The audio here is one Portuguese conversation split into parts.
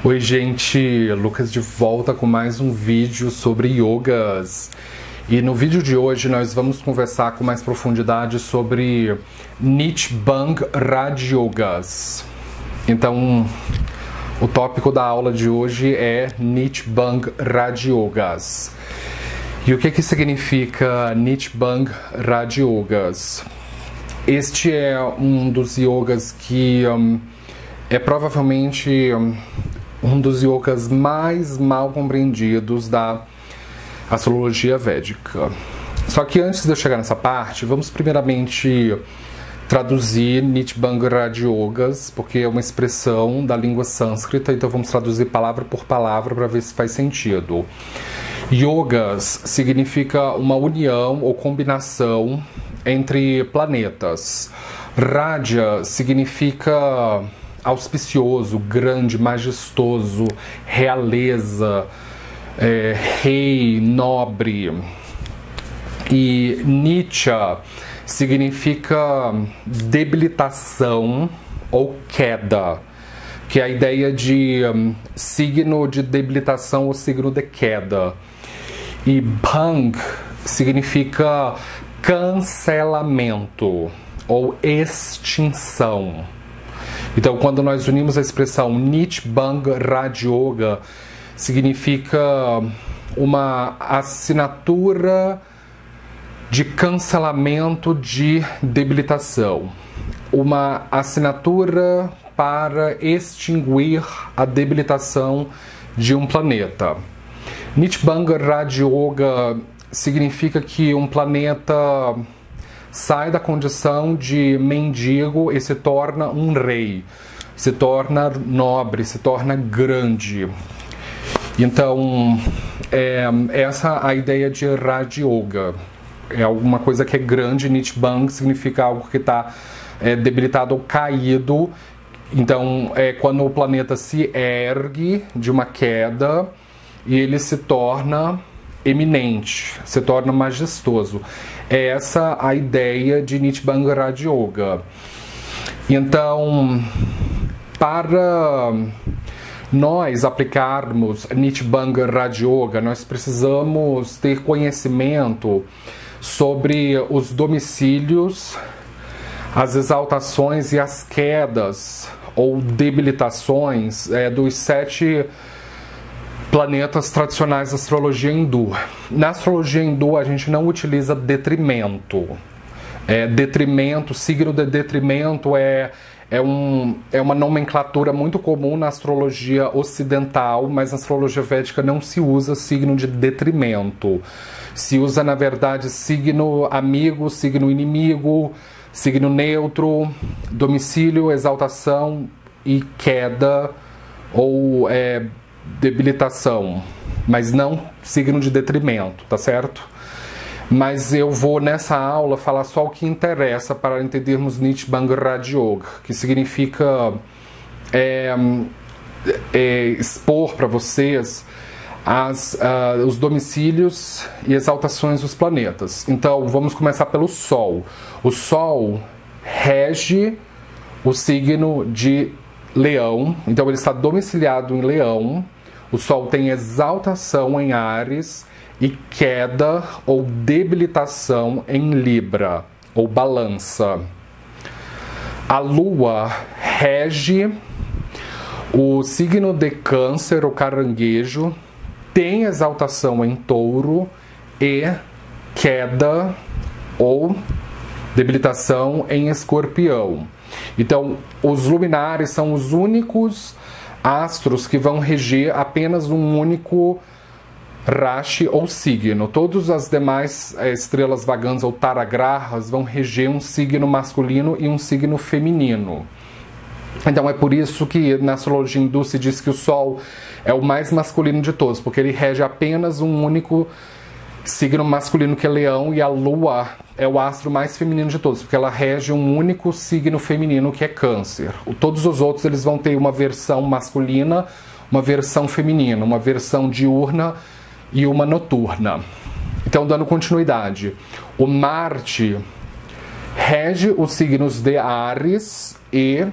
Oi gente, Lucas de volta com mais um vídeo sobre yogas. E no vídeo de hoje nós vamos conversar com mais profundidade sobre Nichbang Raj Yogas. Então, o tópico da aula de hoje é Nichbang Raj Yogas. E o que significa Nichbang Raj Yogas? Este é um dos yogas que é provavelmente um dos yogas mais mal compreendidos da astrologia védica. Só que antes de eu chegar nessa parte, vamos primeiramente traduzir Nichbang Raj Yogas, porque é uma expressão da língua sânscrita, então vamos traduzir palavra por palavra para ver se faz sentido. Yogas significa uma união ou combinação entre planetas. Raja significa auspicioso, grande, majestoso, realeza, rei, nobre. E Nicha significa debilitação ou queda, que é a ideia de signo de debilitação ou signo de queda. E Bang significa cancelamento ou extinção. Então, quando nós unimos a expressão Nichbang Raj Yoga, significa uma assinatura de cancelamento de debilitação, uma assinatura para extinguir a debilitação de um planeta. Nichbang Raj Yoga significa que um planeta sai da condição de mendigo e se torna um rei, se torna nobre, se torna grande. Então, essa a ideia de Raj Yoga. É alguma coisa que é grande. Nichbang significa algo que está debilitado ou caído. Então, é quando o planeta se ergue de uma queda e ele se torna eminente, se torna majestoso. É essa a ideia de Nichbang Raj Yoga. Então, para nós aplicarmos Nichbang Raj Yoga, nós precisamos ter conhecimento sobre os domicílios, as exaltações e as quedas ou debilitações dos 7 planetas tradicionais da astrologia hindu. Na astrologia hindu a gente não utiliza detrimento. Detrimento, signo de detrimento é uma nomenclatura muito comum na astrologia ocidental, mas na astrologia védica não se usa signo de detrimento. Se usa, na verdade, signo amigo, signo inimigo, signo neutro, domicílio, exaltação e queda ou debilitação, mas não signo de detrimento, tá certo? Mas eu vou nessa aula falar só o que interessa para entendermos Nichbang Raj Yoga, que significa expor para vocês os domicílios e exaltações dos planetas. Então vamos começar pelo Sol. O Sol rege o signo de Leão, então ele está domiciliado em Leão. O Sol tem exaltação em Áries e queda ou debilitação em Libra ou Balança. A Lua rege o signo de Câncer ou Caranguejo, tem exaltação em Touro e queda ou debilitação em Escorpião. Então, os luminares são os únicos astros que vão reger apenas um único rashi ou signo. Todas as demais estrelas vagantes ou taragrahas vão reger um signo masculino e um signo feminino. Então é por isso que na astrologia hindu se diz que o Sol é o mais masculino de todos, porque ele rege apenas um único signo masculino, que é Leão, e a Lua é o astro mais feminino de todos, porque ela rege um único signo feminino, que é Câncer. Todos os outros eles vão ter uma versão masculina, uma versão feminina, uma versão diurna e uma noturna. Então, dando continuidade, o Marte rege os signos de Áries e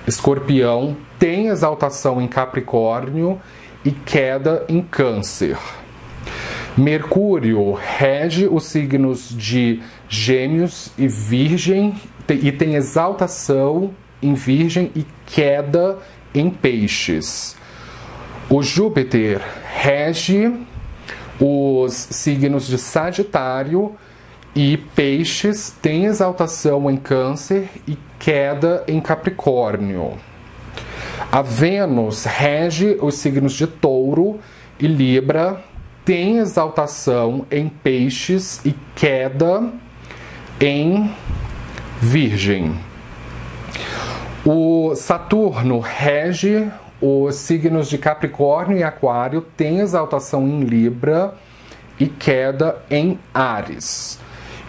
Escorpião tem exaltação em Capricórnio e queda em Câncer. Mercúrio rege os signos de Gêmeos e Virgem e tem exaltação em Virgem e queda em Peixes. O Júpiter rege os signos de Sagitário e Peixes, tem exaltação em Câncer e queda em Capricórnio. A Vênus rege os signos de Touro e Libra, tem exaltação em Peixes e queda em Virgem. O Saturno rege os signos de Capricórnio e Aquário, tem exaltação em Libra e queda em Áries.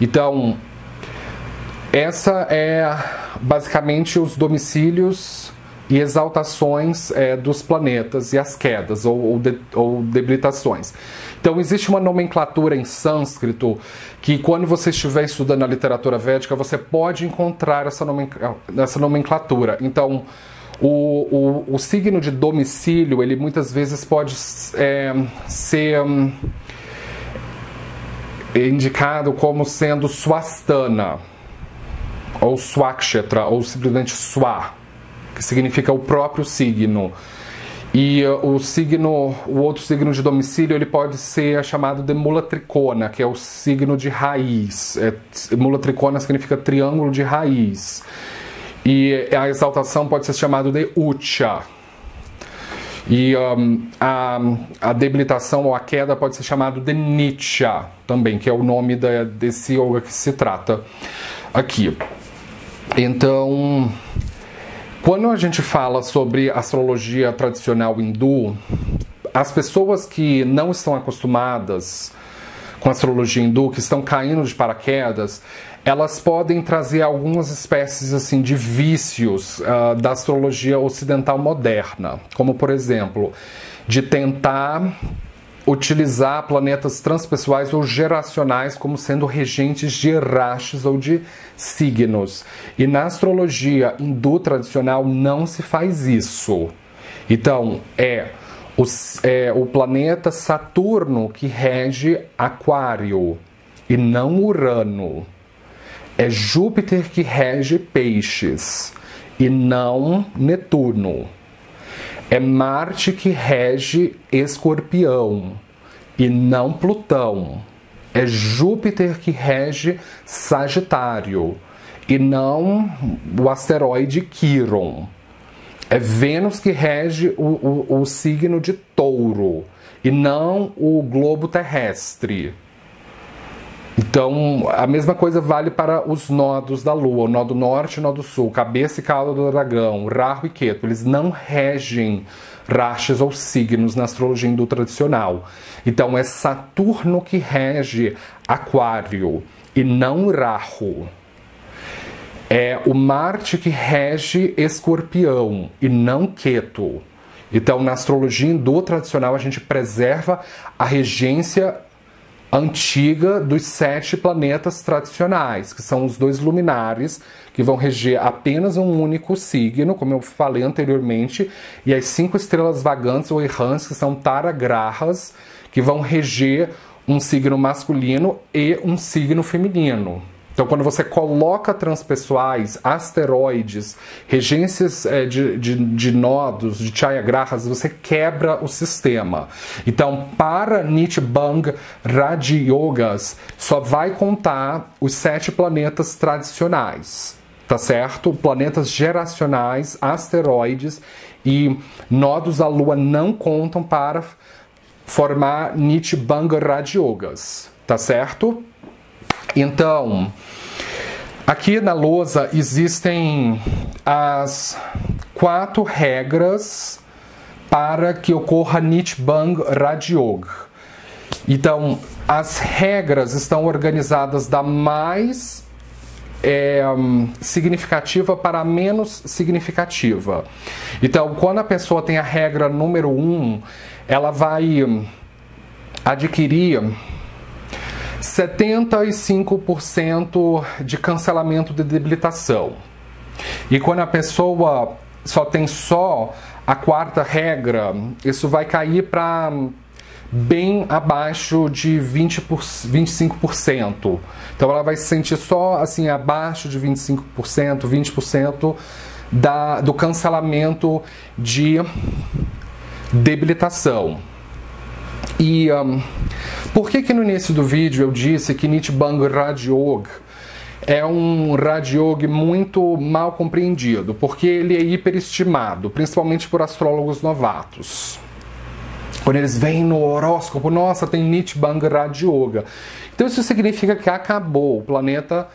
Então, essa é basicamente os domicílios e exaltações dos planetas e as quedas ou debilitações. Então, existe uma nomenclatura em sânscrito que, quando você estiver estudando a literatura védica, você pode encontrar essa nomenclatura. Então, o signo de domicílio, ele muitas vezes pode ser indicado como sendo Swasthana, ou Swakshetra, ou simplesmente Swa, que significa o próprio signo. E o outro signo de domicílio, ele pode ser chamado de Mula Tricona, que é o signo de raiz. Mula Tricona significa triângulo de raiz. E a exaltação pode ser chamada de Ucha. E a debilitação ou a queda pode ser chamada de Nitya também, que é o nome desse yoga que se trata aqui. Então, quando a gente fala sobre astrologia tradicional hindu, as pessoas que não estão acostumadas com a astrologia hindu, que estão caindo de paraquedas, elas podem trazer algumas espécies assim de vícios da astrologia ocidental moderna, como, por exemplo, de tentar utilizar planetas transpessoais ou geracionais como sendo regentes de rashis ou de signos. E na astrologia hindu tradicional não se faz isso. Então, o planeta Saturno que rege Aquário e não Urano. É Júpiter que rege Peixes e não Netuno. É Marte que rege Escorpião e não Plutão. É Júpiter que rege Sagitário e não o asteroide Quiron. É Vênus que rege o signo de Touro e não o globo terrestre. Então, a mesma coisa vale para os nodos da Lua, o nó do norte e o nó do sul, cabeça e cauda do dragão, Rahu e Ketu. Eles não regem rashis ou signos na astrologia hindu tradicional. Então, é Saturno que rege Aquário e não Rahu. É o Marte que rege Escorpião e não Ketu. Então, na astrologia hindu tradicional, a gente preserva a regência antiga dos 7 planetas tradicionais, que são os 2 luminares, que vão reger apenas um único signo, como eu falei anteriormente, e as 5 estrelas vagantes ou errantes, que são Tara Grahas, que vão reger um signo masculino e um signo feminino. Então, quando você coloca transpessoais, asteroides, regências de nodos, de Chayagrahas, você quebra o sistema. Então, para Nitya-Banga Raja Yogas, só vai contar os 7 planetas tradicionais, tá certo? Planetas geracionais, asteroides e nodos da Lua não contam para formar Nitya-Banga Raja Yogas, tá certo? Então, aqui na lousa existem as 4 regras para que ocorra Nitya-Banga Raja Yoga. Então, as regras estão organizadas da mais significativa para a menos significativa. Então, quando a pessoa tem a regra número 1, ela vai adquirir 75% de cancelamento de debilitação. E quando a pessoa só tem só a quarta regra, isso vai cair para bem abaixo de 25%. Então ela vai se sentir só assim abaixo de 25%, 20% do cancelamento de debilitação. E por que no início do vídeo eu disse que Nichi Banga Raja Yoga é um Raja Yoga muito mal compreendido? Porque ele é hiperestimado, principalmente por astrólogos novatos. Quando eles veem no horóscopo, nossa, tem Nichi Banga Raja Yoga. Então isso significa que acabou, o planeta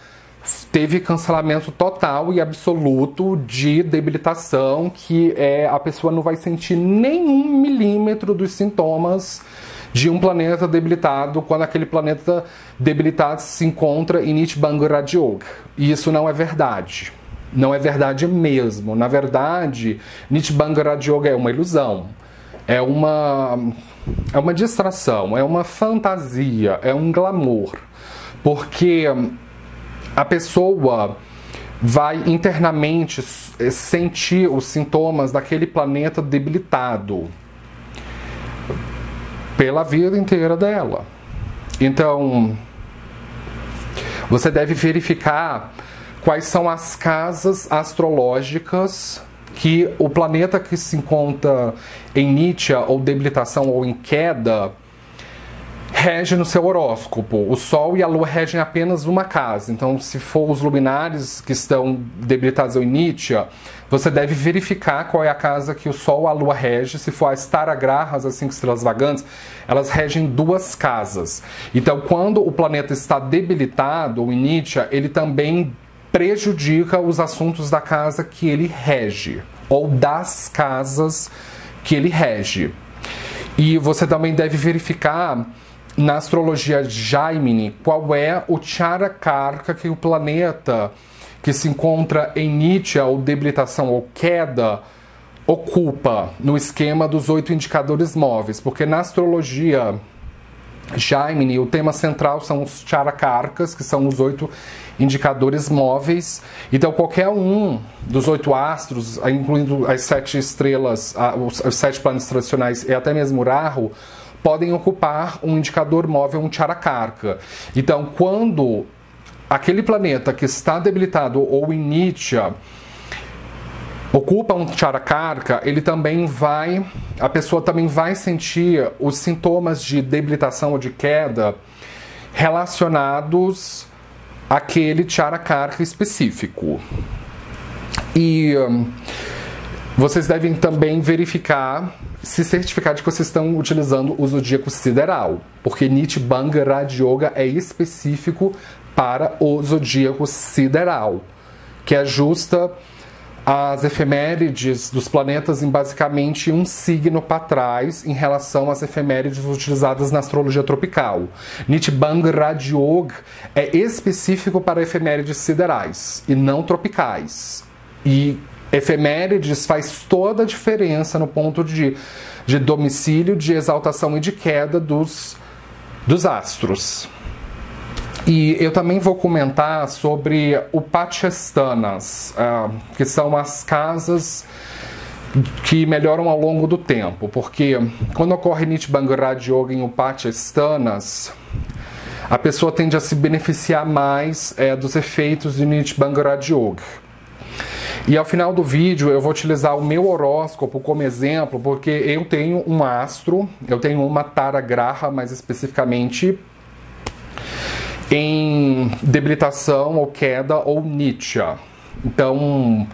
teve cancelamento total e absoluto de debilitação, que a pessoa não vai sentir nenhum milímetro dos sintomas de um planeta debilitado quando aquele planeta debilitado se encontra em Nichi Banga Raja Yoga. E isso não é verdade. Não é verdade mesmo. Na verdade, Nichi Banga Raja Yoga é uma ilusão. É uma distração, é uma fantasia, é um glamour. Porque a pessoa vai internamente sentir os sintomas daquele planeta debilitado pela vida inteira dela. Então, você deve verificar quais são as casas astrológicas que o planeta que se encontra em Nitya, ou debilitação, ou em queda, rege no seu horóscopo. O Sol e a Lua regem apenas uma casa. Então, se for os luminares que estão debilitados em Nitya, você deve verificar qual é a casa que o Sol e a Lua regem. Se for as Taragrahas, as 5 estrelas vagantes, elas regem 2 casas. Então, quando o planeta está debilitado, ou em Nitya, ele também prejudica os assuntos da casa que ele rege, ou das casas que ele rege. E você também deve verificar na astrologia Jaimini qual é o Charakarka que o planeta que se encontra em Nitya, ou debilitação, ou queda, ocupa no esquema dos 8 indicadores móveis. Porque na astrologia Jaimini, o tema central são os Charakarkas, que são os 8 indicadores móveis. Então qualquer um dos 8 astros, incluindo as 7 estrelas, os 7 planetas tradicionais e até mesmo Rahu, podem ocupar um indicador móvel, um Charakarka. Então quando aquele planeta que está debilitado ou em Nitya ocupa um Charakarka, a pessoa também vai sentir os sintomas de debilitação ou de queda relacionados àquele Charakarka específico. E vocês devem também se certificar de que vocês estão utilizando o zodíaco sideral, porque Nichi Banga Raja Yoga é específico para o zodíaco sideral, que ajusta as efemérides dos planetas em basicamente um signo para trás em relação às efemérides utilizadas na astrologia tropical. Nichi Banga Raja Yoga é específico para efemérides siderais e não tropicais. E efemérides faz toda a diferença no ponto de domicílio, de exaltação e de queda dos astros. E eu também vou comentar sobre o Pachestanas, que são as casas que melhoram ao longo do tempo, porque quando ocorre Nichi Banga Raja Yoga em Upachestanas, a pessoa tende a se beneficiar mais dos efeitos de Nichi Banga Raja Yoga. E ao final do vídeo eu vou utilizar o meu horóscopo como exemplo, porque eu tenho um astro, eu tenho uma Taragraha mais especificamente, em debilitação ou queda ou Nitya. Então,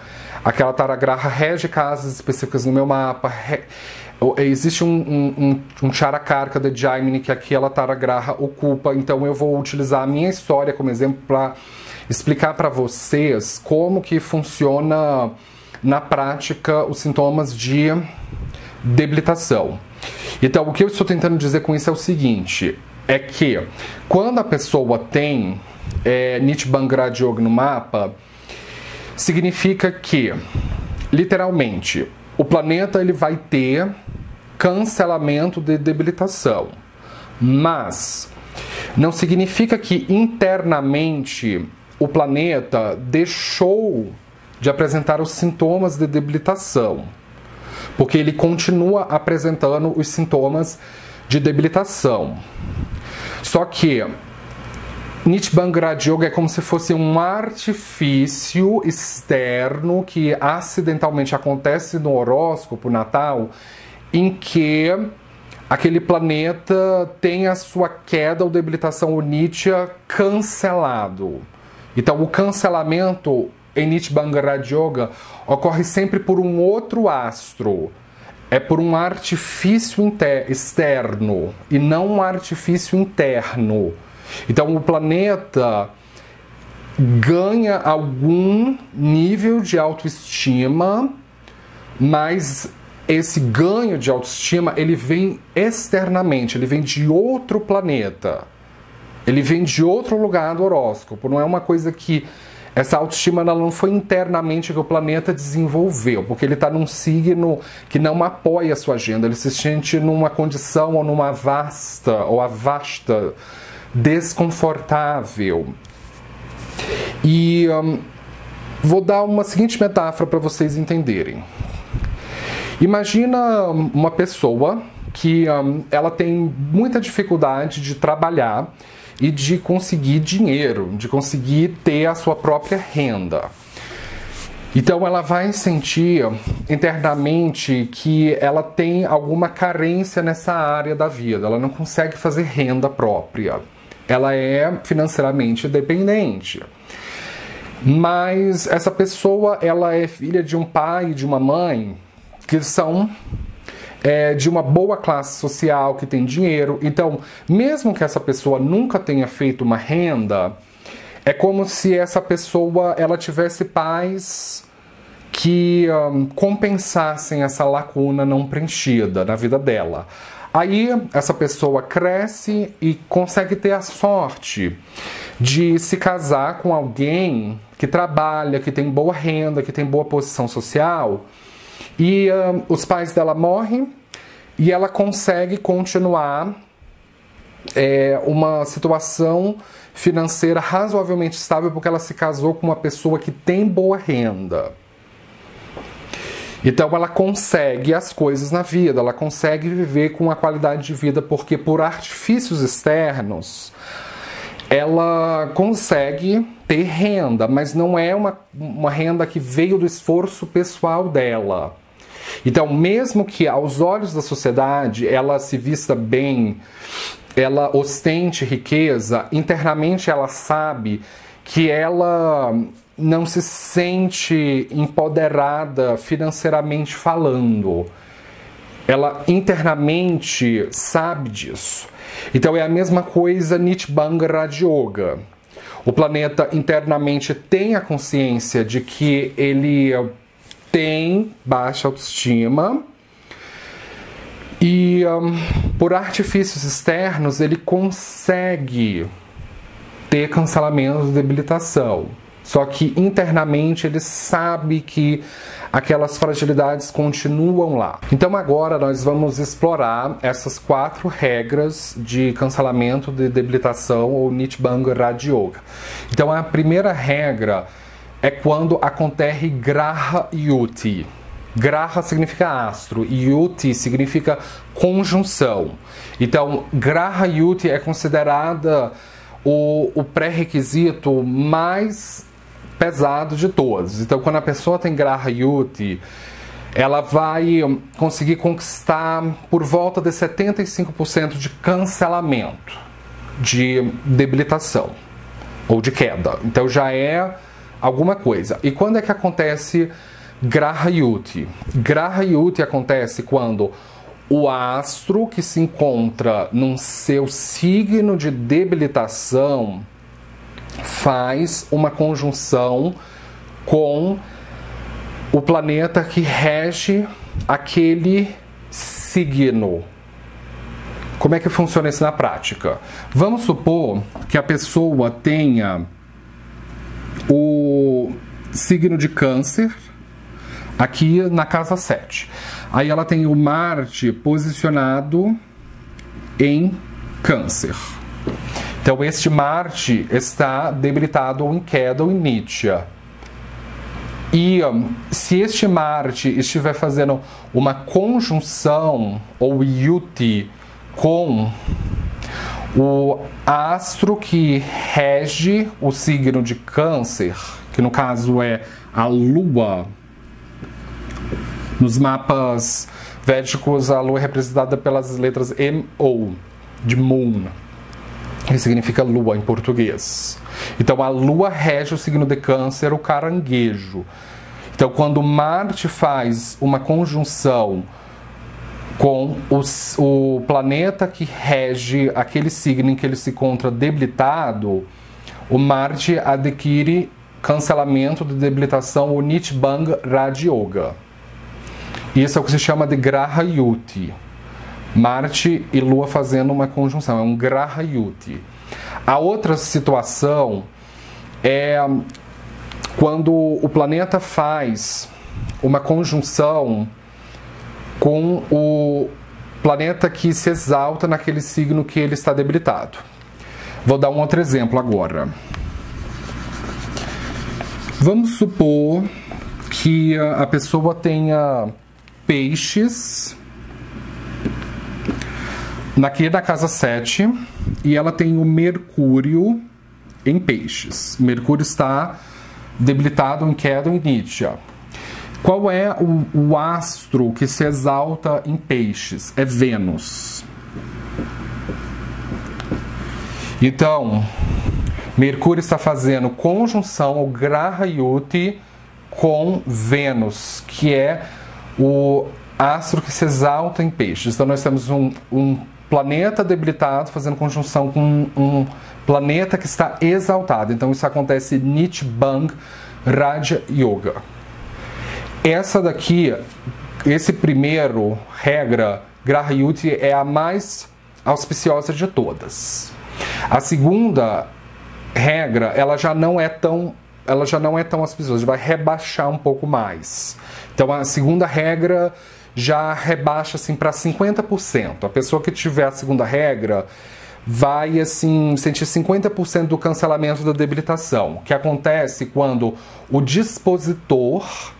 aquela Taragraha rege casas específicas no meu mapa. Existe um Charakarka de Jaimini que aquela Taragraha ocupa. Então, eu vou utilizar a minha história como exemplo para explicar para vocês como que funciona na prática os sintomas de debilitação. Então, o que eu estou tentando dizer com isso é o seguinte: é que quando a pessoa tem Nichi Banga Raja Yoga no mapa, significa que, literalmente, o planeta ele vai ter cancelamento de debilitação. Mas não significa que internamente o planeta deixou de apresentar os sintomas de debilitação, porque ele continua apresentando os sintomas de debilitação. Só que Nichbanga Raja Yoga é como se fosse um artifício externo que acidentalmente acontece no horóscopo natal, em que aquele planeta tem a sua queda ou debilitação ou Nitya cancelado. Então o cancelamento em Nichbanga Raja Yoga ocorre sempre por um outro astro. É por um artifício externo e não um artifício interno. Então o planeta ganha algum nível de autoestima, mas esse ganho de autoestima ele vem externamente, ele vem de outro planeta. Ele vem de outro lugar do horóscopo. Não é uma coisa que essa autoestima ela não foi internamente que o planeta desenvolveu, porque ele está num signo que não apoia a sua agenda. Ele se sente numa condição ou numa vasta desconfortável. E vou dar uma seguinte metáfora para vocês entenderem. Imagina uma pessoa que ela tem muita dificuldade de trabalhar e de conseguir dinheiro, de conseguir ter a sua própria renda. Então ela vai sentir internamente que ela tem alguma carência nessa área da vida, ela não consegue fazer renda própria. Ela é financeiramente dependente. Mas essa pessoa, ela é filha de um pai e de uma mãe que são de uma boa classe social, que tem dinheiro. Então, mesmo que essa pessoa nunca tenha feito uma renda, é como se essa pessoa ela tivesse pais que compensassem essa lacuna não preenchida na vida dela. Aí essa pessoa cresce e consegue ter a sorte de se casar com alguém que trabalha, que tem boa renda, que tem boa posição social, e os pais dela morrem e ela consegue continuar uma situação financeira razoavelmente estável porque ela se casou com uma pessoa que tem boa renda. Então ela consegue as coisas na vida, ela consegue viver com uma qualidade de vida, porque por artifícios externos ela consegue ter renda, mas não é uma renda que veio do esforço pessoal dela. Então, mesmo que aos olhos da sociedade ela se vista bem, ela ostente riqueza, internamente ela sabe que ela não se sente empoderada financeiramente falando. Ela internamente sabe disso. Então é a mesma coisa Nichbanga Raja Yoga. O planeta internamente tem a consciência de que ele tem baixa autoestima e por artifícios externos ele consegue ter cancelamento de debilitação. Só que internamente ele sabe que aquelas fragilidades continuam lá. Então agora nós vamos explorar essas 4 regras de cancelamento de debilitação ou Nichbanga Raja Yoga. Então a primeira regra é quando acontece Graha Yuti. Graha significa astro e Yuti significa conjunção. Então Graha Yuti é considerada o pré-requisito mais pesado de todos. Então, quando a pessoa tem Graha Yuti, ela vai conseguir conquistar por volta de 75% de cancelamento, de debilitação ou de queda. Então, já é alguma coisa. E quando é que acontece Graha Yuti? Graha Yuti acontece quando o astro que se encontra num seu signo de debilitação faz uma conjunção com o planeta que rege aquele signo. Como é que funciona isso na prática? Vamos supor que a pessoa tenha o signo de Câncer aqui na casa 7. Aí ela tem o Marte posicionado em Câncer. Então este Marte está debilitado ou em queda ou em Nitya. E se este Marte estiver fazendo uma conjunção, ou yuti, com o astro que rege o signo de Câncer, que no caso é a Lua, nos mapas védicos a Lua é representada pelas letras M-O, de Moon, que significa lua em português. Então a Lua rege o signo de Câncer, o caranguejo. Então quando Marte faz uma conjunção com o planeta que rege aquele signo em que ele se encontra debilitado, o Marte adquire cancelamento de debilitação, o Nitbang Raja Yoga. Isso é o que se chama de Graha Yuti. Marte e Lua fazendo uma conjunção, é um Graha Yuti. A outra situação é quando o planeta faz uma conjunção com o planeta que se exalta naquele signo que ele está debilitado. Vou dar um outro exemplo agora. Vamos supor que a pessoa tenha Peixes aqui na casa 7 e ela tem o Mercúrio em Peixes. Mercúrio está debilitado, em queda, em Nitya. Qual é o astro que se exalta em Peixes? É Vênus. Então, Mercúrio está fazendo conjunção ao Graha Yuti com Vênus, que é o astro que se exalta em Peixes. Então nós temos um planeta debilitado fazendo conjunção com um planeta que está exaltado. Então isso acontece Nitbang Raja Yoga. Essa daqui, esse primeiro regra, Graha Yuti, é a mais auspiciosa de todas. A segunda regra, ela já não é tão auspiciosa, vai rebaixar um pouco mais. Então a segunda regra já rebaixa assim para 50%. A pessoa que tiver a segunda regra vai assim sentir 50% do cancelamento da debilitação, que acontece quando o dispositor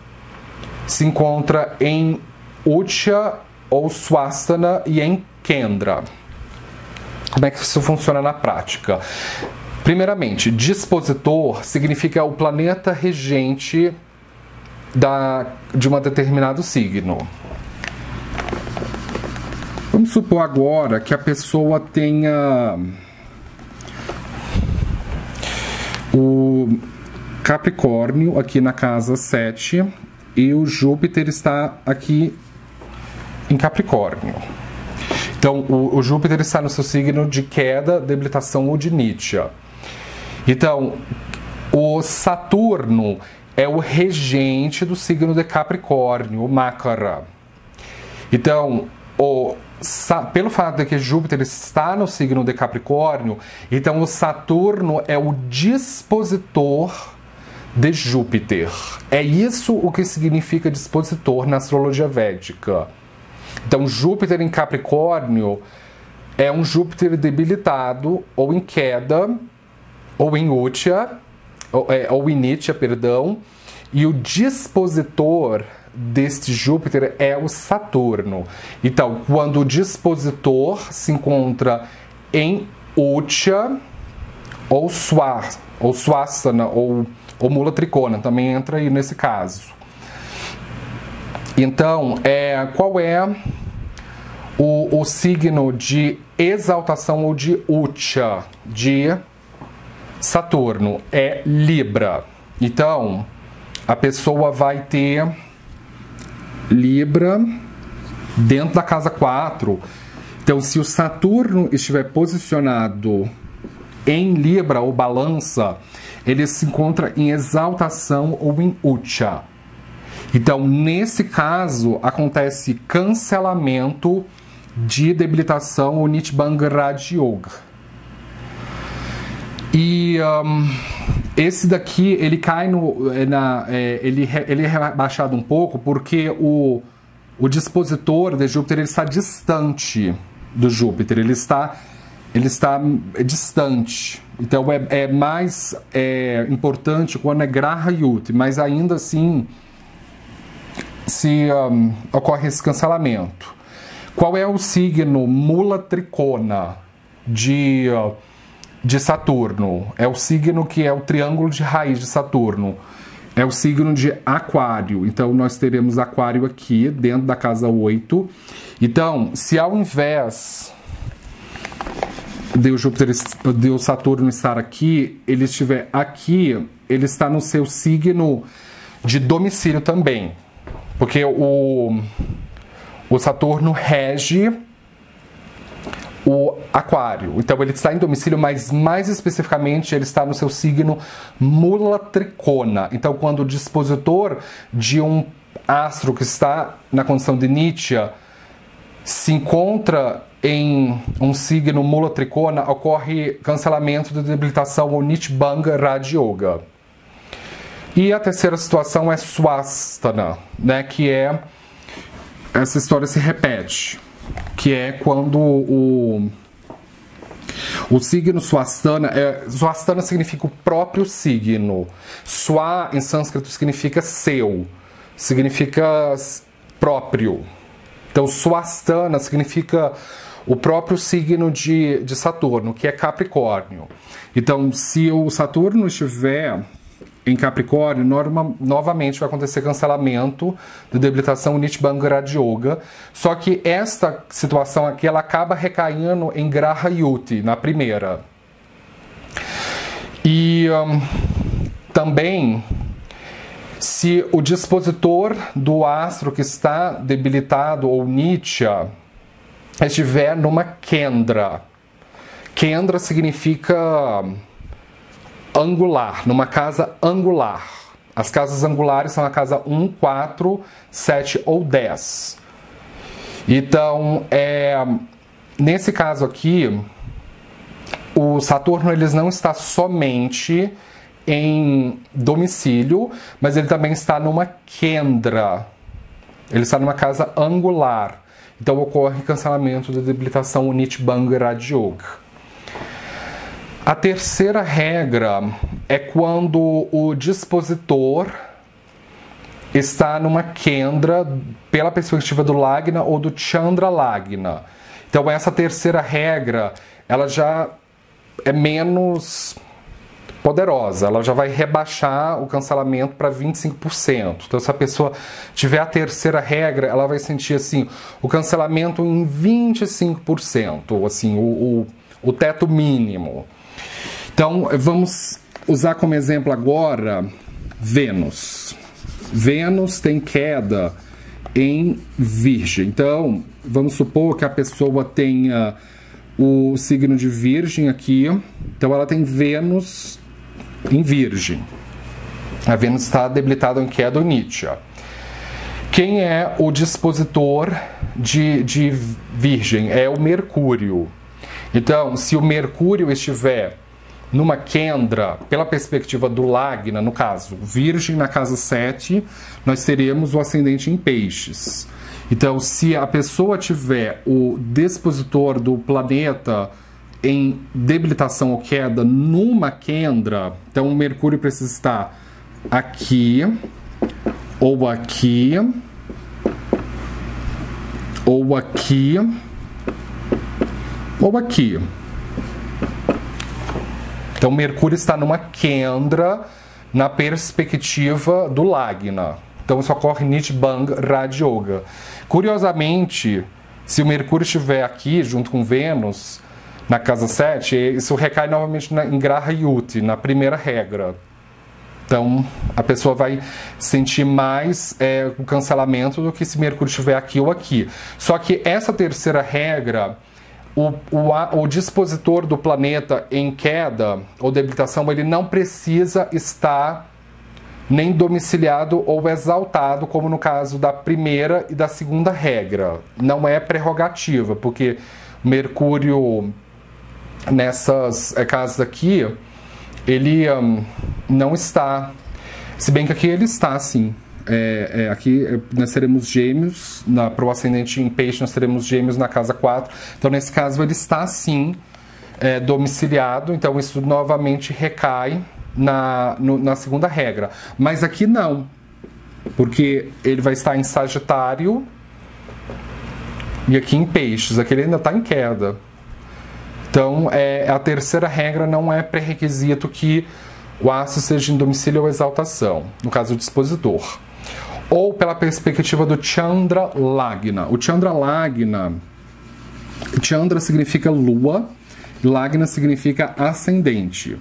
se encontra em Ucha ou Swastana e em Kendra. Como é que isso funciona na prática? Primeiramente, dispositor significa o planeta regente de um determinado signo. Vamos supor agora que a pessoa tenha o Capricórnio aqui na casa 7 e o Júpiter está aqui em Capricórnio. Então, o Júpiter está no seu signo de queda, debilitação ou de Nitya. Então, o Saturno é o regente do signo de Capricórnio, o Makara. Então, pelo fato de que Júpiter está no signo de Capricórnio, então o Saturno é o dispositor de Júpiter. É isso o que significa dispositor na astrologia védica. Então, Júpiter em Capricórnio é um Júpiter debilitado, ou em queda, ou em Ucha, ou em Nitya, perdão, e o dispositor deste Júpiter é o Saturno. Então, quando o dispositor se encontra em Ucha, ou Swasana, ou Mula Tricona, também entra aí nesse caso. Então, qual é o signo de exaltação ou de Ucha de Saturno? É Libra. Então, a pessoa vai ter Libra dentro da casa 4. Então, se o Saturno estiver posicionado em Libra ou balança, ele se encontra em exaltação ou em Ucha. Então, nesse caso, acontece cancelamento de debilitação ou Nitbang Raja Yoga. E esse daqui, ele cai ele é rebaixado um pouco porque o dispositor de Júpiter ele está distante do Júpiter, ele está ele está distante. Então é mais importante quando é Graha Yuti, mas ainda assim se ocorre esse cancelamento. Qual é o signo Mula Tricona de Saturno? É o signo que é o triângulo de raiz de Saturno. É o signo de Aquário. Então nós teremos Aquário aqui dentro da casa 8. Então, se ao invés de o Saturno estar aqui, ele estiver aqui, ele está no seu signo de domicílio também. Porque o Saturno rege o Aquário. Então ele está em domicílio, mas mais especificamente ele está no seu signo Mula Tricona. Então quando o dispositor de um astro que está na condição de Nitya se encontra em um signo Mula Tricona, ocorre cancelamento de debilitação ou Nitbanga Raja Yoga. E a terceira situação é Swastana, né, que é essa história se repete, que é quando o signo Swastana, Swastana significa o próprio signo. Swa em sânscrito significa seu, significa próprio. Então Swastana significa o próprio signo de Saturno, que é Capricórnio. Então se o Saturno estiver em Capricórnio, novamente vai acontecer cancelamento de debilitação Nitbanga Raja Yoga. Só que esta situação aqui, ela acaba recaindo em Graha Yuti, na primeira. E também, se o dispositor do astro que está debilitado, ou Nitya, estiver numa Kendra. Kendra significa angular, numa casa angular. As casas angulares são a casa 1, 4, 7 ou 10. Então, nesse caso aqui, o Saturno ele não está somente em domicílio, mas ele também está numa Kendra. Ele está numa casa angular. Então ocorre cancelamento da debilitação Nitbanga Raja Yoga. A terceira regra é quando o dispositor está numa Kendra pela perspectiva do Lagna ou do Chandra Lagna. Então essa terceira regra, ela já é menos poderosa, ela já vai rebaixar o cancelamento para 25%. Então se a pessoa tiver a terceira regra, ela vai sentir assim o cancelamento em 25%, assim, o teto mínimo. Então, vamos usar como exemplo agora Vênus. Vênus tem queda em Virgem. Então, vamos supor que a pessoa tenha o signo de Virgem aqui. Então, ela tem Vênus em Virgem. A Vênus está debilitada em queda ou Nitya. Quem é o dispositor de Virgem? É o Mercúrio. Então, se o Mercúrio estiver numa Kendra, pela perspectiva do Lagna, no caso, Virgem na casa 7, nós teremos o ascendente em Peixes. Então, se a pessoa tiver o dispositor do planeta em debilitação ou queda numa Kendra, então o Mercúrio precisa estar aqui, ou aqui, ou aqui, ou aqui. Então, Mercúrio está numa Kendra na perspectiva do Lagna. Então, isso ocorre Nitbanga Raja Yoga. Curiosamente, se o Mercúrio estiver aqui, junto com Vênus, na casa 7, isso recai novamente em Graha Yuti, na primeira regra. Então, a pessoa vai sentir mais o cancelamento do que se Mercúrio estiver aqui ou aqui. Só que essa terceira regra, o dispositor do planeta em queda ou debilitação, ele não precisa estar nem domiciliado ou exaltado, como no caso da primeira e da segunda regra. Não é prerrogativa, porque Mercúrio, nessas casas aqui, ele não está. Se bem que aqui ele está, sim. Aqui nós teremos Gêmeos, para o ascendente em Peixe nós teremos Gêmeos na casa 4. Então, nesse caso, ele está sim domiciliado, então isso novamente recai na segunda regra. Mas aqui não, porque ele vai estar em Sagitário e aqui em Peixes, aqui ele ainda está em queda. Então, a terceira regra não é pré-requisito que o astro seja em domicílio ou exaltação, no caso do dispositor. Ou pela perspectiva do Chandra Lagna. O Chandra Lagna, Chandra significa lua, Lagna significa ascendente.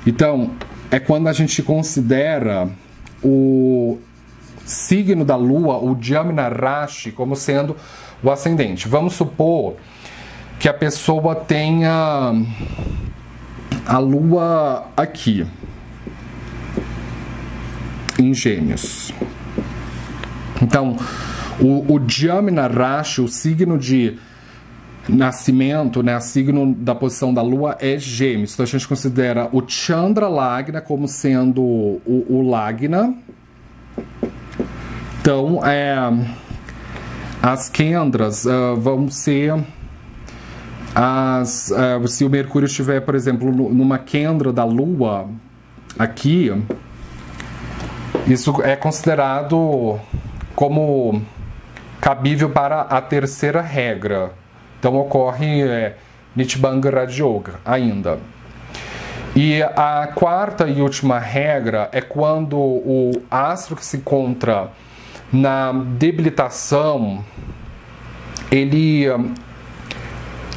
Então, é quando a gente considera o signo da lua, o Jamna Rashi, como sendo o ascendente. Vamos supor que a pessoa tenha a lua aqui, em Gêmeos. Então, o Jamna Rashi, o signo de nascimento, né, o signo da posição da lua é Gêmeos. Então a gente considera o Chandra Lagna como sendo o Lagna. Então, as Kendras vão ser se o Mercúrio estiver, por exemplo, numa Kendra da lua aqui, isso é considerado como cabível para a terceira regra. Então ocorre Nitibanga Raja Yoga ainda. E a quarta e última regra é quando o astro que se encontra na debilitação, ele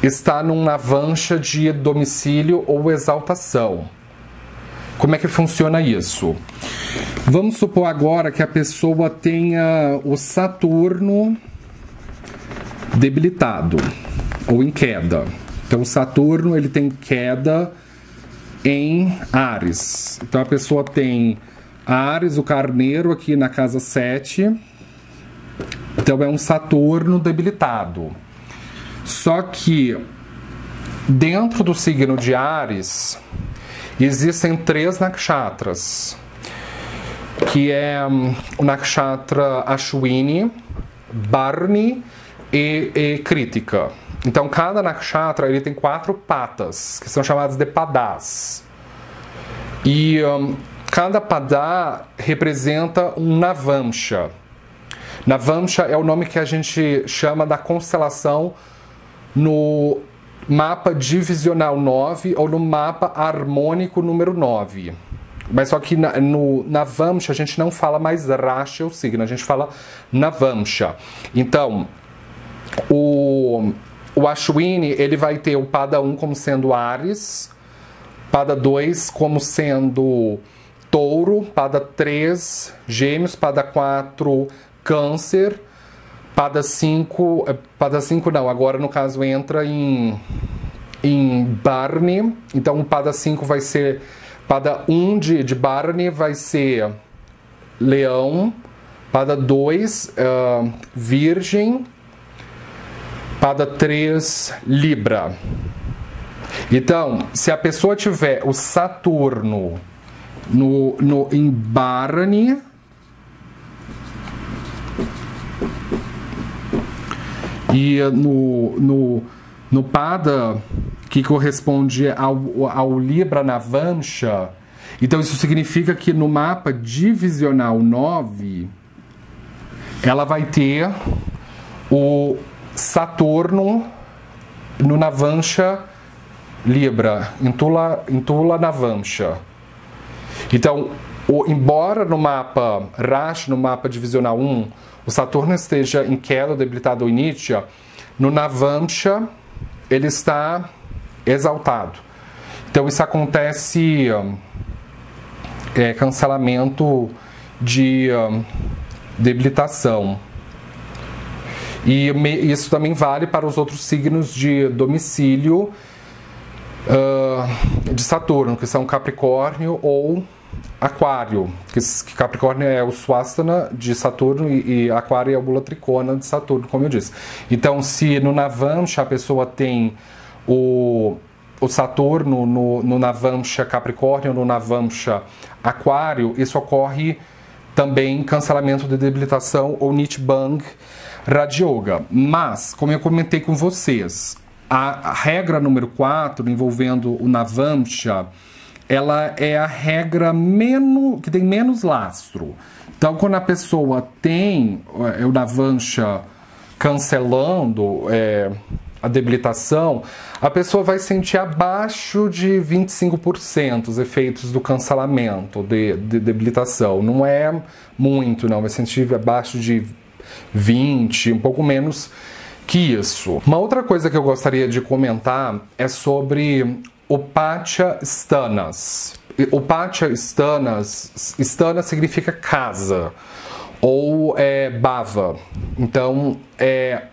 está numa avancha de domicílio ou exaltação. Como é que funciona isso? Vamos supor agora que a pessoa tenha o Saturno debilitado ou em queda. Então o Saturno ele tem queda em Áries. Então a pessoa tem Áries, o Carneiro aqui na casa 7. Então é um Saturno debilitado. Só que dentro do signo de Áries existem 3 nakshatras, que é o nakshatra Ashwini, Bharani e Kritika. Então cada nakshatra ele tem 4 patas, que são chamadas de padas. E cada padá representa um Navamsha. Navamsha é o nome que a gente chama da constelação no mapa divisional 9 ou no mapa harmônico número 9. Mas só que no Navamsha a gente não fala mais Rashi, o signo, a gente fala Navamsha. Então, o Ashwini ele vai ter o Pada 1 como sendo Áries, Pada 2 como sendo Touro, Pada 3 Gêmeos, Pada 4 Câncer, Pada 5 não, agora no caso entra em Bharani. Então o Pada 5 vai ser, Pada 1 de Bharani vai ser Leão, Pada 2 Virgem, Pada 3 Libra. Então, se a pessoa tiver o Saturno em Bharani, e no Pada, que corresponde ao Libra Navamsha, então isso significa que no mapa divisional 9, ela vai ter o Saturno no Navamsha Libra, em Tula Navamsha. Então, embora no mapa Rashi, no mapa divisional 1, o Saturno esteja em queda, debilitado ou Nitya, no Navamsha ele está exaltado. Então isso acontece cancelamento de debilitação. E isso também vale para os outros signos de domicílio de Saturno, que são Capricórnio ou Aquário, que Capricórnio é o Swastana de Saturno e Aquário é o Bula Tricona de Saturno, como eu disse. Então, se no Navamsha a pessoa tem o Saturno no Navamsha Capricórnio, no Navamsha Aquário, isso ocorre também cancelamento de debilitação ou Nitibang Raja Yoga. Mas, como eu comentei com vocês, A regra número 4, envolvendo o Navamsha, ela é a regra que tem menos lastro. Então, quando a pessoa tem o Navamsha cancelando a debilitação, a pessoa vai sentir abaixo de 25% os efeitos do cancelamento de debilitação. Não é muito, não. Vai sentir abaixo de 20%, um pouco menos que isso. Uma outra coisa que eu gostaria de comentar é sobre Upachya Sthanas. Upachya Sthanas, Sthana significa casa, ou bhava. Então,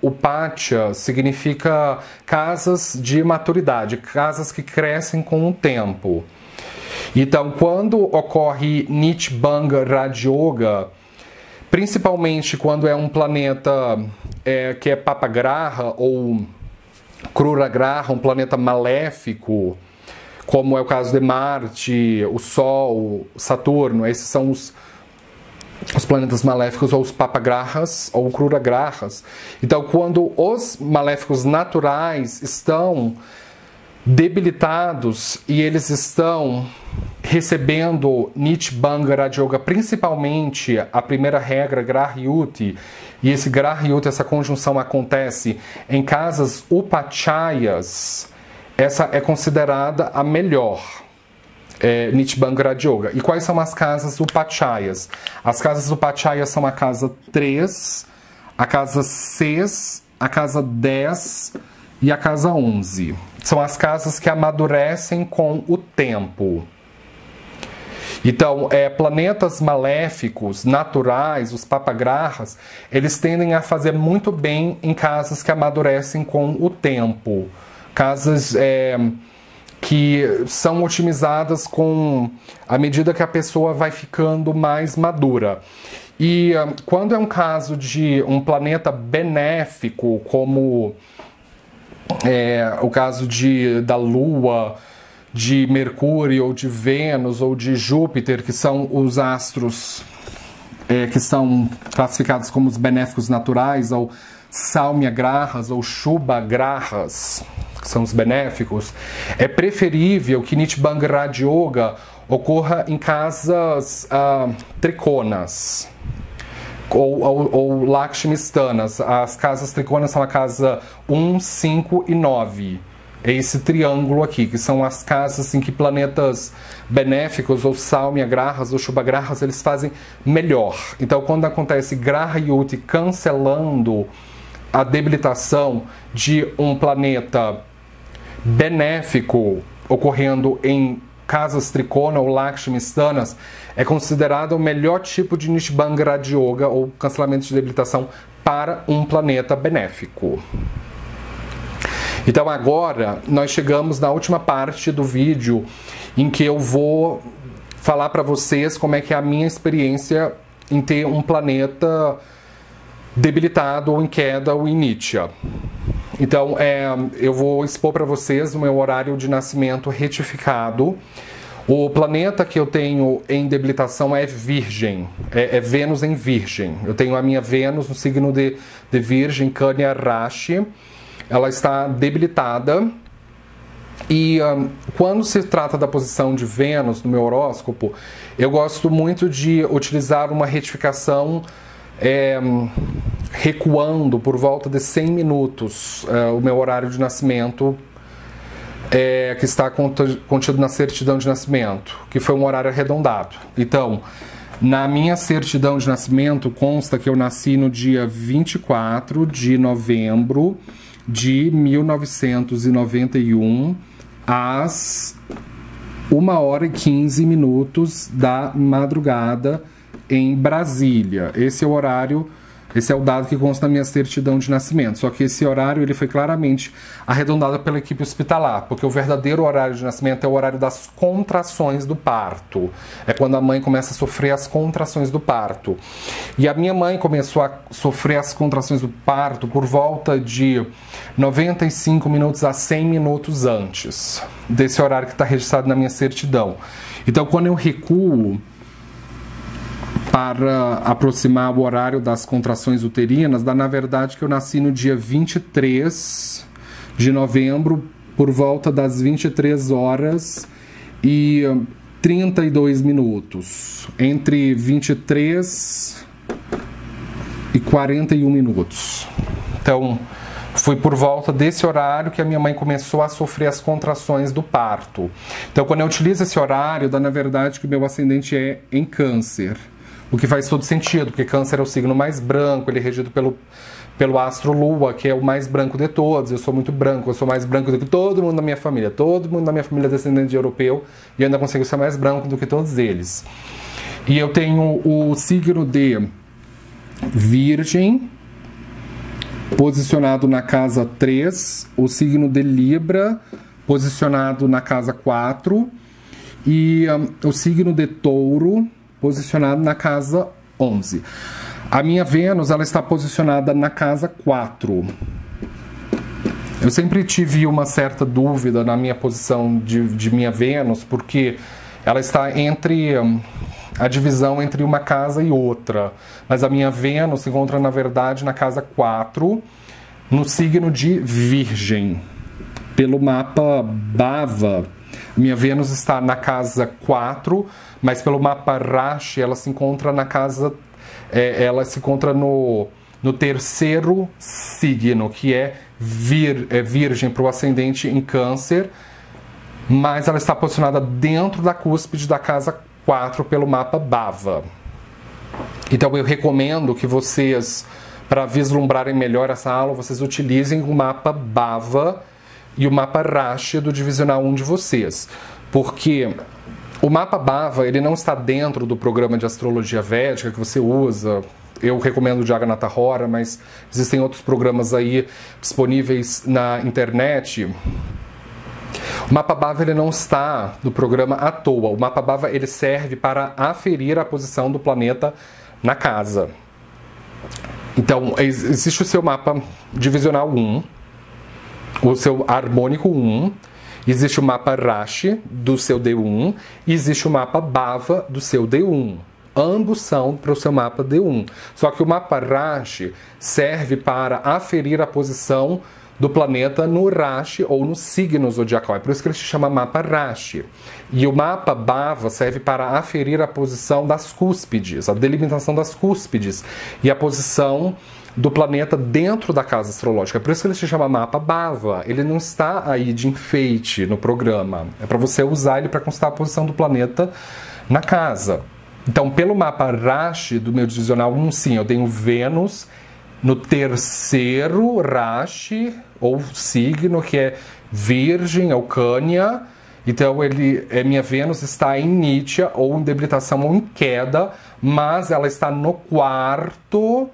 Upachya significa casas de maturidade, casas que crescem com o tempo. Então, quando ocorre Nitbanga Radyoga, principalmente quando é um planeta que é Papagraha ou Kruragraha, um planeta maléfico, como é o caso de Marte, o Sol, Saturno, esses são os planetas maléficos, ou os Papagrahas ou Kruragrahas. Então, quando os maléficos naturais estão debilitados e eles estão recebendo Nitbanga Radyoga, principalmente a primeira regra, Grahyuti, e esse Grahyuti, essa conjunção acontece em casas upachayas, essa é considerada a melhor Nitbanga Radyoga. E quais são as casas upachayas? As casas upachayas são a casa 3, a casa 6, a casa 10 e a casa 11. São as casas que amadurecem com o tempo. Então, planetas maléficos, naturais, os Papagrahas, eles tendem a fazer muito bem em casas que amadurecem com o tempo. Casas que são otimizadas à medida que a pessoa vai ficando mais madura. E quando é um caso de um planeta benéfico, como o caso da Lua, de Mercúrio, ou de Vênus, ou de Júpiter, que são os astros que são classificados como os benéficos naturais, ou Saumyagrahas, ou Shubhagrahas, que são os benéficos, é preferível que Nitbanga Radyoga ocorra em casas triconas, ou Lakshmi Sthanas. As casas triconas são a casa 1, 5 e 9. É esse triângulo aqui, que são as casas em que planetas benéficos, ou Saumyagrahas, ou Shubhagrahas, eles fazem melhor. Então, quando acontece Grahyuti cancelando a debilitação de um planeta benéfico ocorrendo em casas tricona ou Lakshmi Sthanas, é considerado o melhor tipo de Nitbanga Radyoga, ou cancelamento de debilitação, para um planeta benéfico. Então agora nós chegamos na última parte do vídeo em que eu vou falar para vocês como é que é a minha experiência em ter um planeta debilitado, ou em queda, ou em Nitya. Então eu vou expor para vocês o meu horário de nascimento retificado. O planeta que eu tenho em debilitação é Virgem, é Vênus em Virgem. Eu tenho a minha Vênus no signo de Virgem, Kanya Rashi. Ela está debilitada, e quando se trata da posição de Vênus no meu horóscopo, eu gosto muito de utilizar uma retificação recuando por volta de 100 minutos o meu horário de nascimento, que está contido na certidão de nascimento, que foi um horário arredondado. Então, na minha certidão de nascimento consta que eu nasci no dia 24 de novembro de 1991, às 1h15 da madrugada, em Brasília. Esse é o horário, esse é o dado que consta na minha certidão de nascimento. Só que esse horário ele foi claramente arredondado pela equipe hospitalar, porque o verdadeiro horário de nascimento é o horário das contrações do parto. É quando a mãe começa a sofrer as contrações do parto. E a minha mãe começou a sofrer as contrações do parto por volta de 95 minutos a 100 minutos antes desse horário que está registrado na minha certidão. Então, quando eu recuo para aproximar o horário das contrações uterinas, dá na verdade que eu nasci no dia 23 de novembro, por volta das 23 horas e 32 minutos. Entre 23 e 41 minutos. Então, foi por volta desse horário que a minha mãe começou a sofrer as contrações do parto. Então, quando eu utilizo esse horário, dá na verdade que o meu ascendente é em Câncer. O que faz todo sentido, porque Câncer é o signo mais branco, ele é regido pelo astro Lua, que é o mais branco de todos. Eu sou muito branco, eu sou mais branco do que todo mundo da minha família. Todo mundo da minha família é descendente de europeu e eu ainda consigo ser mais branco do que todos eles. E eu tenho o signo de Virgem, posicionado na casa 3, o signo de Libra, posicionado na casa 4, e o signo de Touro, posicionado na casa 11. A minha Vênus, ela está posicionada na casa 4. Eu sempre tive uma certa dúvida na minha posição de minha Vênus, porque ela está entre a divisão entre uma casa e outra. Mas a minha Vênus se encontra, na verdade, na casa 4, no signo de Virgem. Pelo mapa Bava, minha Vênus está na casa 4, mas pelo mapa Rashi, ela se encontra na casa... ela se encontra no terceiro signo, que é Virgem para o ascendente em Câncer, mas ela está posicionada dentro da cúspide da casa 4 pelo mapa Bava. Então eu recomendo que vocês, para vislumbrarem melhor essa aula, vocês utilizem o mapa Bava e o mapa Rashi do divisional 1 de vocês, porque o mapa Bava, ele não está dentro do programa de astrologia védica que você usa. Eu recomendo o Jagannatha Hora, mas existem outros programas aí disponíveis na internet. O mapa Bava, ele não está no programa à toa. O mapa Bava, ele serve para aferir a posição do planeta na casa. Então, existe o seu mapa divisional 1, o seu harmônico 1, existe o mapa Rashi do seu D1 e existe o mapa Bava do seu D1. Ambos são para o seu mapa D1. Só que o mapa Rashi serve para aferir a posição do planeta no Rashi ou no signo zodiacal. É por isso que ele se chama mapa Rashi. E o mapa Bava serve para aferir a posição das cúspides, a delimitação das cúspides e a posição do planeta dentro da casa astrológica. É por isso que ele se chama mapa Bava. Ele não está aí de enfeite no programa. É para você usar ele para constar a posição do planeta na casa. Então, pelo mapa Rashi do meu divisional 1, sim, eu tenho Vênus no terceiro Rashi, ou signo, que é Virgem, ou Cânia. Então, minha Vênus está em Nitya, ou em debilitação, ou em queda, mas ela está no quarto...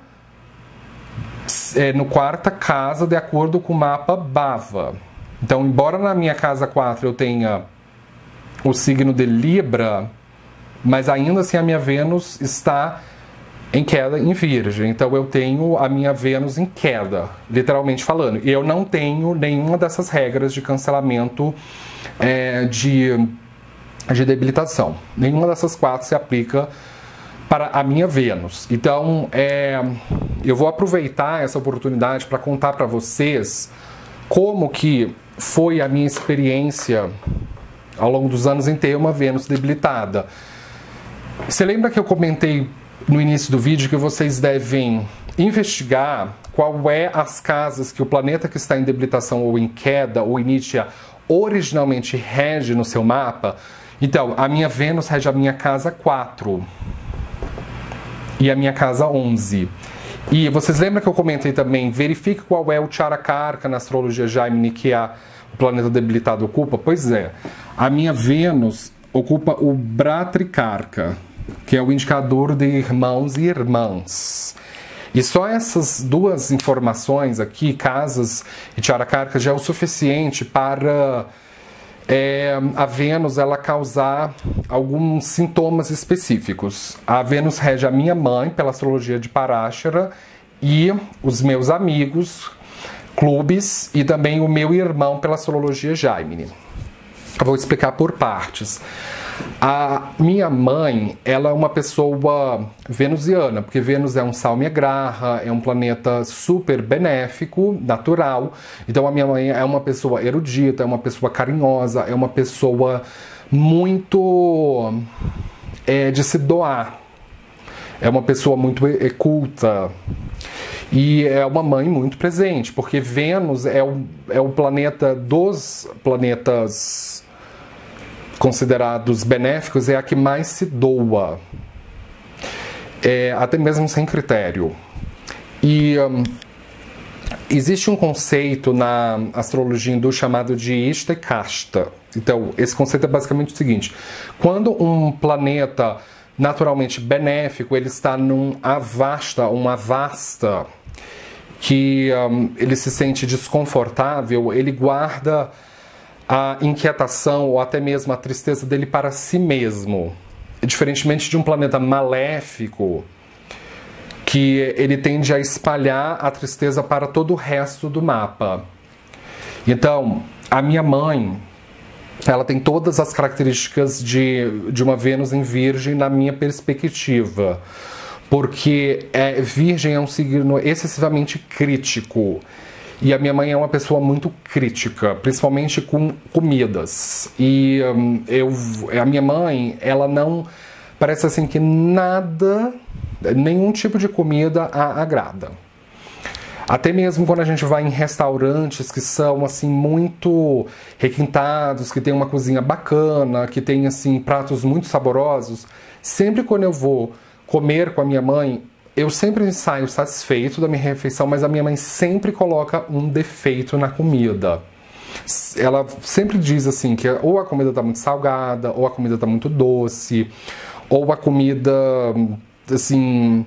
no quarta casa, de acordo com o mapa Bava. Então, embora na minha casa 4 eu tenha o signo de Libra, mas ainda assim a minha Vênus está em queda em Virgem. Então eu tenho a minha Vênus em queda, literalmente falando. E eu não tenho nenhuma dessas regras de cancelamento de debilitação. Nenhuma dessas 4 se aplica para a minha Vênus. Então eu vou aproveitar essa oportunidade para contar para vocês como que foi a minha experiência ao longo dos anos em ter uma Vênus debilitada. Você lembra que eu comentei no início do vídeo que vocês devem investigar qual é as casas que o planeta que está em debilitação ou em queda ou em Nitya originalmente rege no seu mapa? Então, a minha Vênus rege a minha casa 4 e a minha casa 11. E vocês lembram que eu comentei também, verifique qual é o Charakarka na astrologia Jaimini que o planeta debilitado ocupa? Pois é, a minha Vênus ocupa o Bhatrakarka, que é o indicador de irmãos e irmãs. E só essas duas informações aqui, casas e Charakarka, já é o suficiente para a Vênus ela causar alguns sintomas específicos. A Vênus rege a minha mãe pela astrologia de Parashara e os meus amigos, clubes e também o meu irmão pela astrologia Jaimini. Eu vou explicar por partes. A minha mãe, ela é uma pessoa venusiana, porque Vênus é um Salmegrarra, é um planeta super benéfico, natural. Então a minha mãe é uma pessoa erudita, é uma pessoa carinhosa, é uma pessoa muito de se doar. É uma pessoa muito culta. E é uma mãe muito presente, porque Vênus é o planeta dos planetas considerados benéficos, é a que mais se doa, até mesmo sem critério. E existe um conceito na astrologia hindu chamado de Ishta e Kasta. Então, esse conceito é basicamente o seguinte: quando um planeta naturalmente benéfico, ele está num avasta, uma vasta, que ele se sente desconfortável, ele guarda a inquietação ou até mesmo a tristeza dele para si mesmo. Diferentemente de um planeta maléfico, que ele tende a espalhar a tristeza para todo o resto do mapa. Então, a minha mãe, ela tem todas as características de uma Vênus em Virgem na minha perspectiva. Porque Virgem é um signo excessivamente crítico. E a minha mãe é uma pessoa muito crítica, principalmente com comidas. E a minha mãe, ela não... Parece assim que nada, nenhum tipo de comida a agrada. Até mesmo quando a gente vai em restaurantes que são assim muito requintados, que tem uma cozinha bacana, que tem assim pratos muito saborosos, sempre quando eu vou comer com a minha mãe, eu sempre saio satisfeito da minha refeição, mas a minha mãe sempre coloca um defeito na comida. Ela sempre diz assim que ou a comida está muito salgada, ou a comida está muito doce, ou a comida, assim,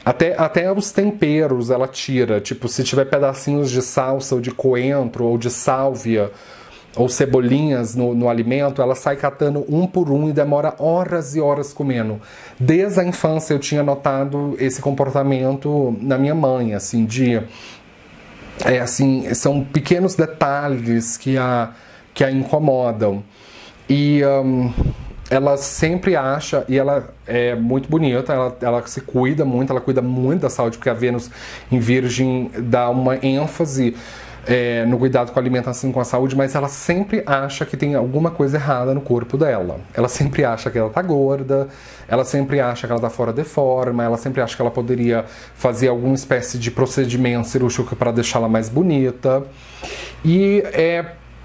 até os temperos ela tira. Tipo, se tiver pedacinhos de salsa, ou de coentro, ou de sálvia, ou cebolinhas no alimento, ela sai catando um por um e demora horas e horas comendo. Desde a infância eu tinha notado esse comportamento na minha mãe, assim, são pequenos detalhes que a incomodam. E ela sempre acha, e ela é muito bonita, ela se cuida muito, ela cuida muito da saúde, porque a Vênus em Virgem dá uma ênfase no cuidado com a alimentação e com a saúde, mas ela sempre acha que tem alguma coisa errada no corpo dela. Ela sempre acha que ela tá gorda, ela sempre acha que ela tá fora de forma, ela sempre acha que ela poderia fazer alguma espécie de procedimento cirúrgico para deixá-la mais bonita. E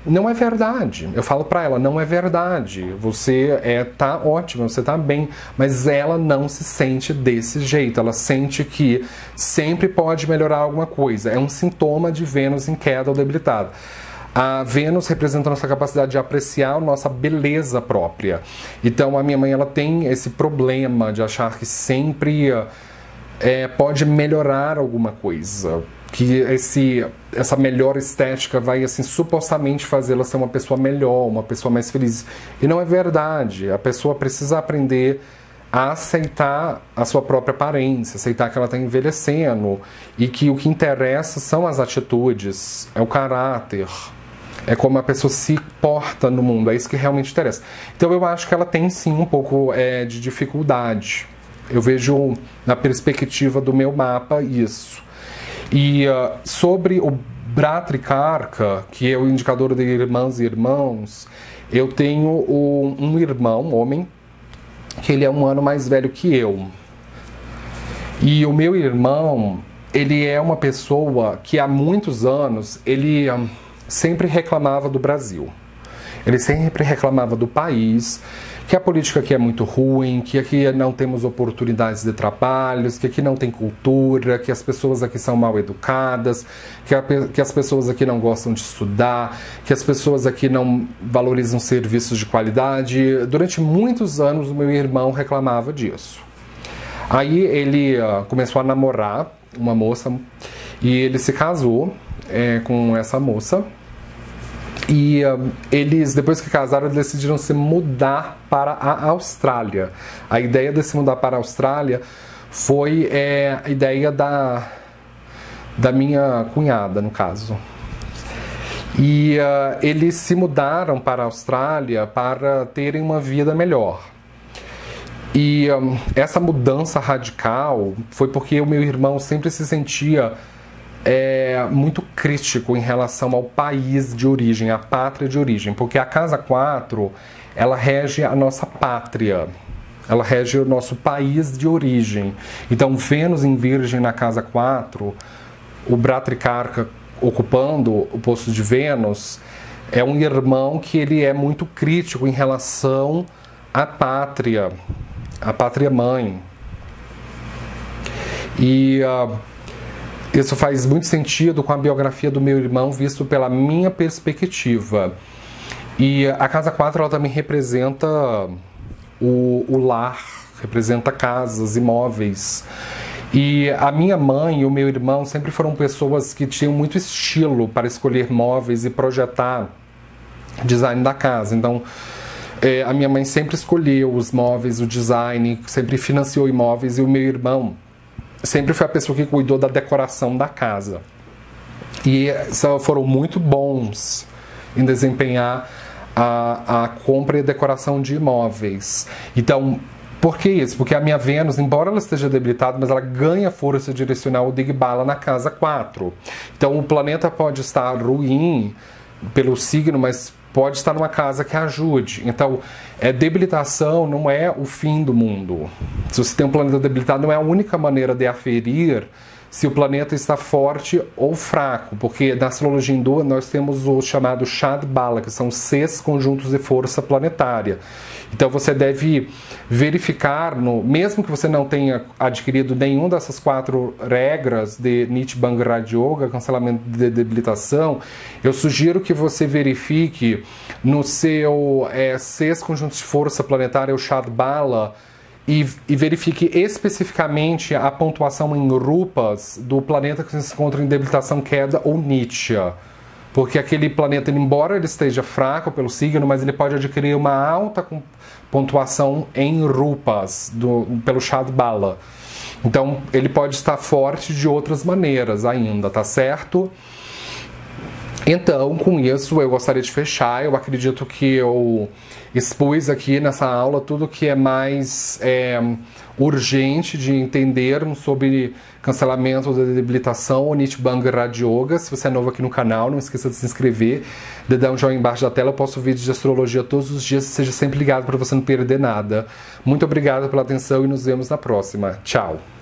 não é verdade. Eu falo pra ela, não é verdade. Você tá ótima, você tá bem, mas ela não se sente desse jeito. Ela sente que sempre pode melhorar alguma coisa. É um sintoma de Vênus em queda ou debilitada. A Vênus representa a nossa capacidade de apreciar a nossa beleza própria. Então a minha mãe, ela tem esse problema de achar que sempre pode melhorar alguma coisa, que essa melhor estética vai assim supostamente fazê-la ser uma pessoa melhor, uma pessoa mais feliz. E não é verdade. A pessoa precisa aprender a aceitar a sua própria aparência, aceitar que ela está envelhecendo e que o que interessa são as atitudes, é o caráter, é como a pessoa se porta no mundo, é isso que realmente interessa. Então eu acho que ela tem sim um pouco de dificuldade. Eu vejo na perspectiva do meu mapa isso. E sobre o Bhratrikarka, que é o indicador de irmãs e irmãos, eu tenho um irmão, homem, que ele é um ano mais velho que eu. E o meu irmão, ele é uma pessoa que há muitos anos, ele sempre reclamava do Brasil. Ele sempre reclamava do país, que a política aqui é muito ruim, que aqui não temos oportunidades de trabalhos, que aqui não tem cultura, que as pessoas aqui são mal educadas, que as pessoas aqui não gostam de estudar, que as pessoas aqui não valorizam serviços de qualidade. Durante muitos anos o meu irmão reclamava disso. Aí ele começou a namorar uma moça e ele se casou com essa moça. E eles, depois que casaram, decidiram se mudar para a Austrália. A ideia de se mudar para a Austrália foi a ideia da minha cunhada, no caso. E eles se mudaram para a Austrália para terem uma vida melhor. E essa mudança radical foi porque o meu irmão sempre se sentia muito crítico em relação ao país de origem, à pátria de origem, porque a Casa 4, ela rege a nossa pátria, ela rege o nosso país de origem. Então, Vênus em Virgem na Casa 4, o Bhatrakarka ocupando o posto de Vênus, é um irmão que ele é muito crítico em relação à pátria mãe. E isso faz muito sentido com a biografia do meu irmão, visto pela minha perspectiva. E a Casa 4, ela também representa o lar, representa casas, imóveis. E a minha mãe e o meu irmão sempre foram pessoas que tinham muito estilo para escolher móveis e projetar design da casa. Então, a minha mãe sempre escolheu os móveis, o design, sempre financiou imóveis, e o meu irmão sempre foi a pessoa que cuidou da decoração da casa. E foram muito bons em desempenhar a compra e decoração de imóveis. Então, por que isso? Porque a minha Vênus, embora ela esteja debilitada, mas ela ganha força direcional Digbala na Casa 4. Então, o planeta pode estar ruim pelo signo, mas pode estar numa casa que ajude. Então, debilitação não é o fim do mundo. Se você tem um planeta debilitado, não é a única maneira de aferir se o planeta está forte ou fraco, porque na astrologia hindu nós temos o chamado Shad-Bala, que são 6 conjuntos de força planetária. Então você deve verificar, mesmo que você não tenha adquirido nenhum dessas 4 regras de Nit Banga Raja Yoga, cancelamento de debilitação, eu sugiro que você verifique no seu 6 conjuntos de força planetária, o Shad-Bala, e verifique especificamente a pontuação em rupas do planeta que se encontra em debilitação, queda ou nitya. Porque aquele planeta, embora ele esteja fraco pelo signo, mas ele pode adquirir uma alta pontuação em rupas pelo Shad-Bala. Então, ele pode estar forte de outras maneiras ainda, tá certo? Então, com isso, eu gostaria de fechar. Eu acredito que eu expus aqui nessa aula tudo que é mais urgente de entendermos sobre cancelamento da debilitação ou Nit Banga Raja Yoga. Se você é novo aqui no canal, não esqueça de se inscrever, de dar um joinha embaixo da tela. Eu posto vídeos de astrologia todos os dias, seja sempre ligado para você não perder nada. Muito obrigado pela atenção e nos vemos na próxima. Tchau!